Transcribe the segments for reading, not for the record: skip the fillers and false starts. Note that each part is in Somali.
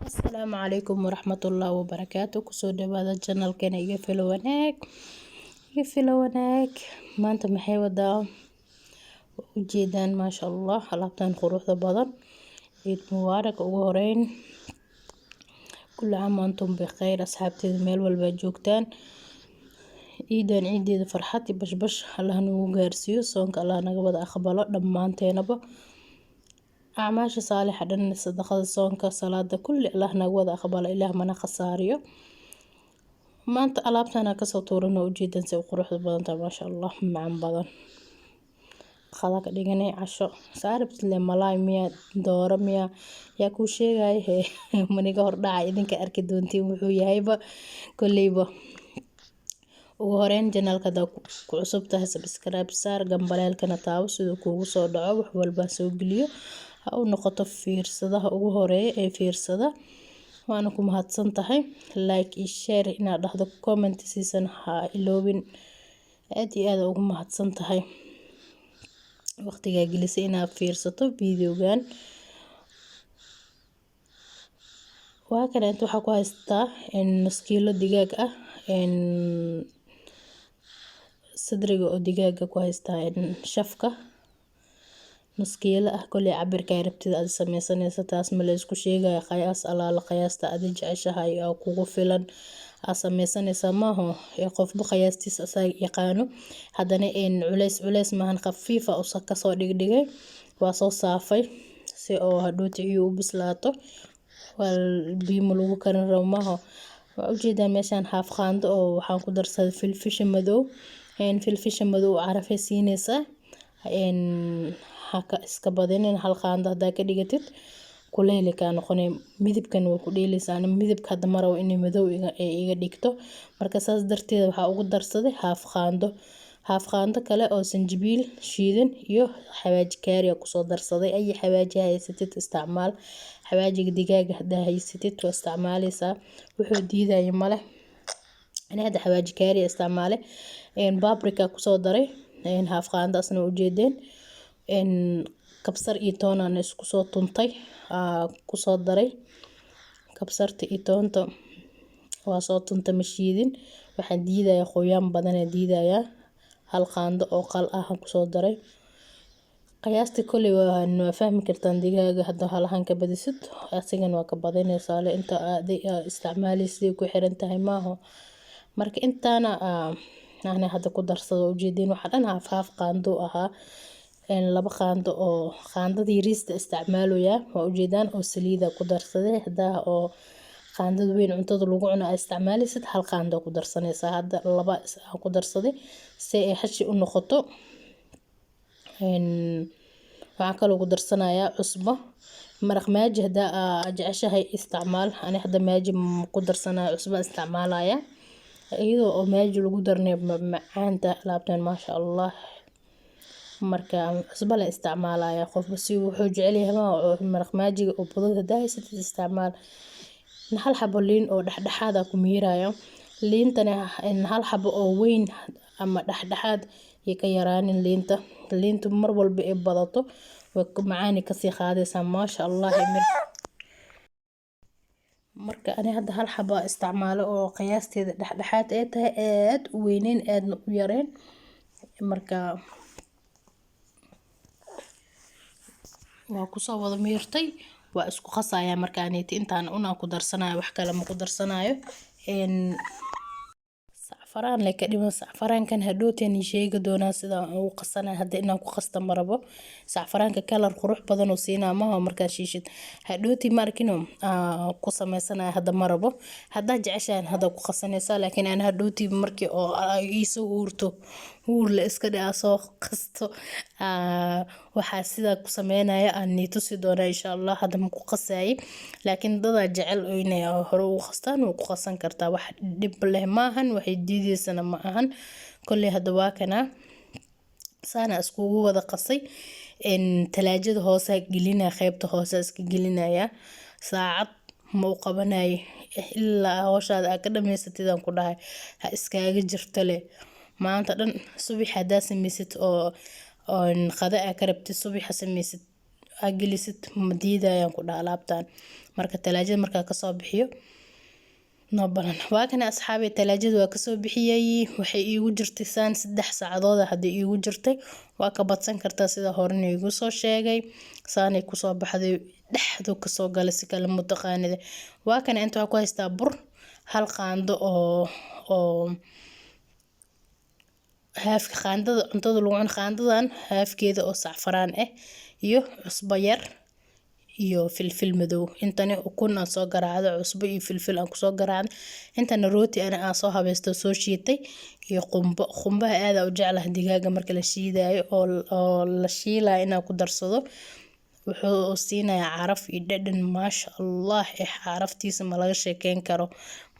السلام عليكم ورحمة الله وبركاته كسو دوادا جنال كان يفلو وناك ما انت محي ودا وجيدان ما شاء الله حلابتان خروح بدن عيد مبارك وهورين كل عام وانتم بخير أصحابتي الميل والباجوكتان عيدان عيدي فرحتي بش الله نو غارسيو صونك الله نقبض أخبالا دمانتينبا أعماش صالحة دن صدقة صونك صلاة كل الله نقبض أخبالا إله منا خساريو ما أنت ألابتنا كسطورنا وجيدا سوى قروح بدن ما شاء الله معن بدن خلاك ديغني عشو ساربت لي ملاي ميا دورة ميا يا كو شيغاي هي منيغا هوردhaca idinka arki doontiin wuxuu yahayba kuleyba ugu horeyn janaalka da ku cusub tahay subscribe saar gambaleelkana taabo sidoo kuugu soo dhaco wax walba soo geliyo ha u noqoto fiirsadaha ugu horeeya ee fiirsada waana ku mahadsan tahay like iyo share inaad dhahdo comment siisan ha iloobin aad iyo aad ugu mahadsan tahay waqtiga gelisay inaad fiirsato videogan waa kan inta waxa ku haystaa nus kiilo digaag ah sadriga oo digaaga ku haystaa shafka nus kiilo ah kulli cabirka ay rabtid aad sameysanaysa taas ma la isku sheegay qiyaas alaala qiyaasta aad jeceshahay oo kugu filan aad sameysanaysa maaho ee qofba qiyaastiisa asaga yaqaano haddana culays maahan khafiifa oo ka soo dhigdhigay waa soo saafay si oo hadhooti u bislaato wal biimo lagu karin rabo maaho waa ujeedaan meeshaan haaf qaando oo waxaan ku darsaday filfisha madow filfisha madow carafay siinaysa haka iska badinin hal qaando hadaa ka dhigatid kuleyl ka noqonay midabkan waa ku dheelaysaa midabka hadda maraw inay madow iga dhigto marka saas darteed waxa ugu darsaday haaf qaando kale oo sanjabiil shiidan iyo xawaaji kaariya ku soo darsaday ay xawaaji haysatid isticmaal xawaajiga digaaga hadaa haysatid waa isticmaalaysaa wuxuu diiday male ana hada xawaaji kaariya isticmaalay paprika ku soo daray haaf qaando asna u jeedeen kabsar iyo toon aan isku soo tuntay ku soo daray kabsarta iyo toonta waa soo tuntay mashiidin waxaan diidayaa qoyaan badan ee diidayaa hal qaando oo qal ah ku soo daray qiyaasta kulli waa fahmi kartaan digaaga hadda halahan ka badisid asigan waa ka badanaysaa inta aad isticmaalaysid ku xiran tahay maaho marka intaana aan hadda ku darsado ujeedin waxa dhan haaf qaando ahaa laba qaando oo qaandadii riista isticmaalaya waa ujeedaan oo saliida ku darsaday hadaa oo qaandada weyn cuntada lagu cuno ay isticmaalaysid hal qaando ku darsanaysaa hadda laba ku darsaday si ay hashi u noqoto waxaan kaloo ku darsanayaa cusbo maraq maaji hadaa jeceshahay isticmaal ani hadda maaji ku darsanaya cusbo isticmaalaya iyadoo oo maaji lagu darnay macaanta laabtan ma sha Allah marka cusbo la isticmaalaya qofba si wuxuu jecel yahay maraq maajiga oo budada daaysid isticmaal hal xabo liin oo dhaxdhaxaad ku miirayo liintana hal xabo oo weyn ama dhaxdhaxaad ka yaraanin liinta mar walba ay badato way macaani ka sii qaadaysaa ma sha Allah marka ani hadda hal xabo isticmaalo oo qiyaasteeda dhaxdhaxaad ay tahay aad u weyneyn aadna u yareen marka waa ku soo wada miirtay waa isku qasaya markaan intaan una ku darsanayo wax kale ma ku darsanayo safaraan la ka dhiman safaraankan hadhooteen sheega doona sida uu qasanayo hadda inaan ku qasta marabo safaraanka kalar qurux badan oo siinaa ma markaa shiishid hadhooti markino ku sameysanayo hadda marabo hadda jeceshaan hadda ku qasanaysa laakiin aan hadhooti markii oo iisoo huur la iska soo qasto waxa sida ku sameynaya aan tusi doona insha Allah hadda ma ku qasay laakiin dada jecel oo inay hore u qastaan oo ku qasan kartaa wax dib leh maahan waxay diideysana ma ahan kulli hadda waa kana saana isku wada qasay talaajada hoose gelinaa qaybta hoose iska gelinaya saacad ma u qabanay ilaa hawshaada ka dhameysatid aan ku dhahay ha iskaaga jirto le maanta dhan subax hadaa sameysid oo qada ka rabtid subax sameysid agilisid madiidayaan ku dhaalaabtaan marka talaajada markaa kasoo bixiyo noo balan. Waa kana asxaabi talaajada waa kasoo bixiyay, waxay iigu jirtay saan 3 saacadood hadii iigu jirtay. waa ka badsan kartaa sida hore iigu soo sheegay. saanay kusoo baxday dhexdu kasoo galay si kala mutaqaanida. waa kana inta waxaa ku haystaa bur hal qaando oo haafka qaandada cuntada lagu cuno, qaandadan haafkeeda oo sacfaraan iyo cusbo yar iyo filfil madow. intana ukun aan soo garaacdo, cusbo iyo filfil aan kusoo garaacdo. intana rooti aan soo habaysto soo shiitay iyo qumbaha aad u jeclahay digaaga marka la shiidayo oo la shiilaayo inaan ku darsado. wuxuu siinayaa caraf iyo dhadhan maasha Allah caraftiisa ma laga sheekeyn karo.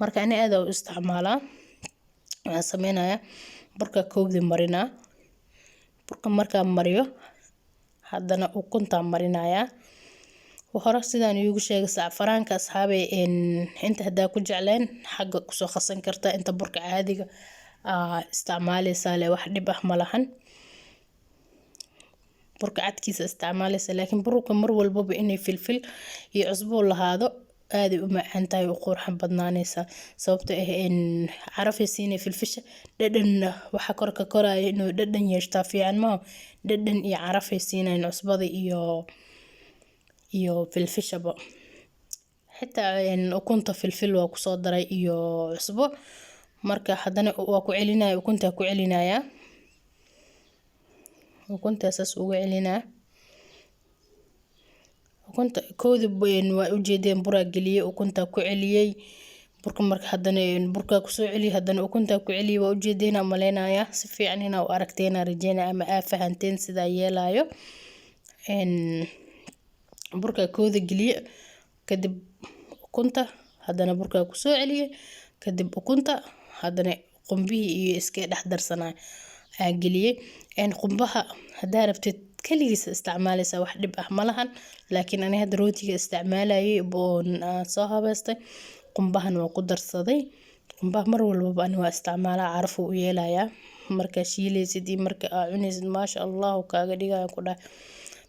marka ani aad u isticmaalaa. waxaan sameynayaa burka koobdi marinaa. burka markaan mariyo haddana ukunta marinayaa. hore sidaan iigu sheegay sacfaraanka asxaabay inta hadaa ku jecleen xagga kusoo qasan kartaa. inta burka caadiga isticmaalaysa le wax dhib ah ma lahan. burka cadkiisa isticmaalaysa laakiin burka mar walbaba inay filfil iyo cusbo lahaado aad u macaan tahay u qurux badnaanaysa. sababtoo carafay siinay filfisha dhadhan waxa kor ka koraayo inuu dhadhan yeesho fiican ma dhadhan iyo carafay siinay cusbada iyo filfishaba. xitaa ukunta filfil waa ku soo daray iyo cusbo. marka haddana waa ku celinaya ukunta ku celinaya. ukunta saas ugu celinaa. ukunta koodi waa u jeedeen buraa geliyay ukunta ku celiyay. burka marka haddana burka ku soo celiyay haddana ukunta ku celiyay waa u jeedeen maleynaya si fiican inaa u aragteen rajeena ama fahanteen sida yeelayo. burka koodi geliyay kadib ukunta haddana burka ku soo celiyay kadib ukunta haddana qumbihi iyo iska dhex darsanaa aan geliyay. qumbaha hadaa rabtid kaligiisa isticmaalaysa wax dhib ah ma lahan. laakiin ani hadda rootiga isticmaalayay aan soo habaystay qumbahan waa ku darsaday. qumbaha mar walbaba ani waa isticmaalaa caraf u yeelayaa. marka shiilaysid iyo marka aad cunaysid maasha Allah kaaga dhigaya ku dhahay.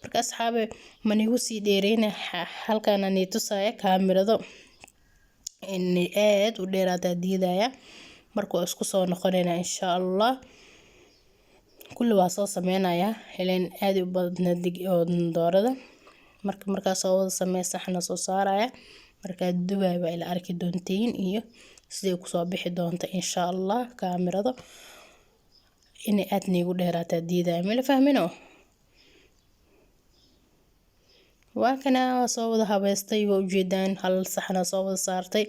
marka asxaabe manigu sii dheereyna halkaan aan tusaya kaamirado in aad u dheeraata diidaya. marka waa isku soo noqonayna insha Allah. kulli waa soo sameynaya heleen aad u badna doorada. marka soo wada sameey saxna soo saaraya. marka dubaay waa ila arki doontiin iyo sidee ku soo bixi doonta insha Allah kaamirado in aad nigu dheeraata diidaya. ma la fahmino. waa kana soo wada habaystay waa u jeedaan hal saxna soo wada saartay.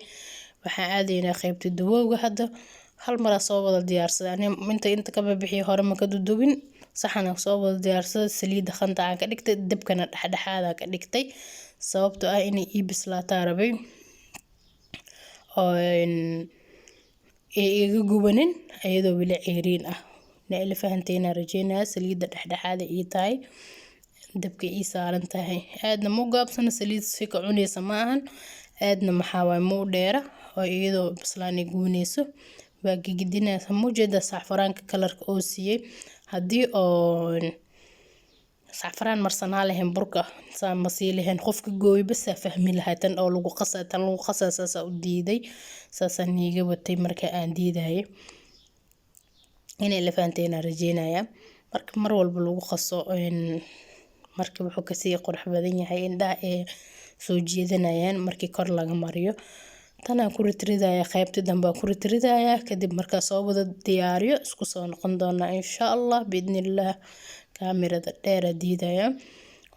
waxaan aadaynaa qaybta dubowga hadda hal mar soo wada diyaarsaday. inta ka bixiyo hore ma ka dudubin. saxana soo wada diyaarsaday saliid khanta aan ka dhigtay dabkana dhexdhexaad ka dhigtay. sababtoo ah inay ii bislaataa rabay oo iga gubanin ayadoo wili ceeriin ah. la fahanteena rajeynaa saliida dhexdhexaad ii tahay dabka ii saaran tahay. aadna ma gaabsana saliid si ka cunaysa ma ahan. aadna maxaa waay muu dheera oo iyadoo bislaanay guunayso waa gigidinaysa. muujada sacfaraanka kalarka oo siiyay haddii oo sacfaraan marsanaa lahayn burka saa ma sii lahayn qofka gooy bas fahmi lahaa tan oo lagu qasaa saas u diiday. saasaan niiga watay marka aan diidayay inay la fahanteena rajeynaya. marka mar walba lagu qaso marka wuxuu kasii qurux badan yahay indhaha ee soo jeedinayaan markii kor laga mariyo. tanaan ku ritridaya qaybta dambe ku ritridaya kadib marka soo wada diyaariyo isku soo noqon doona insha Allah biidnillah. kaamirada dheer diidaya.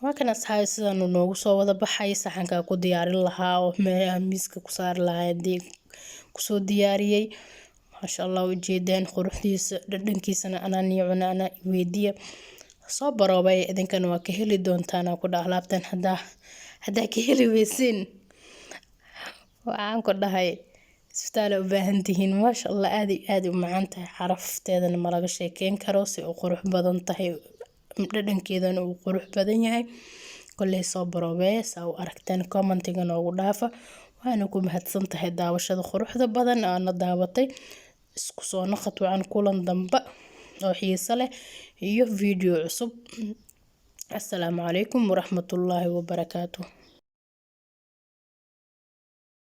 waa kana asxaab sidaan noogu soo wada baxay saxanka ku diyaarin lahaa oo miiska ku saar lahaa ku soo diyaariyay. maasha Allah u jeedaan quruxdiisa dhadhankiisana anaan iyo cunana weydiya soo baroobay idinkan waa ka heli doontaan ku dhahlaabtan hadaa ka heli weysin waxaan ku dhahay isbitaal u baahan tihiin. maasha Allah aad u macaan tahay carafteedana ma laga sheekeyn karo si u qurux badan tahay dhadhankeedana uu qurux badan yahay. kulay soo baroobay saa u aragtaan commentiga noogu dhaafa. waana ku mahadsan tahay daawashada quruxda badan aana daawatay. isku soo noqod waxaan kulan damba oo xiiso leh iyo video cusub. assalaamu calaykum waraxmatullaahi wabarakaatuh.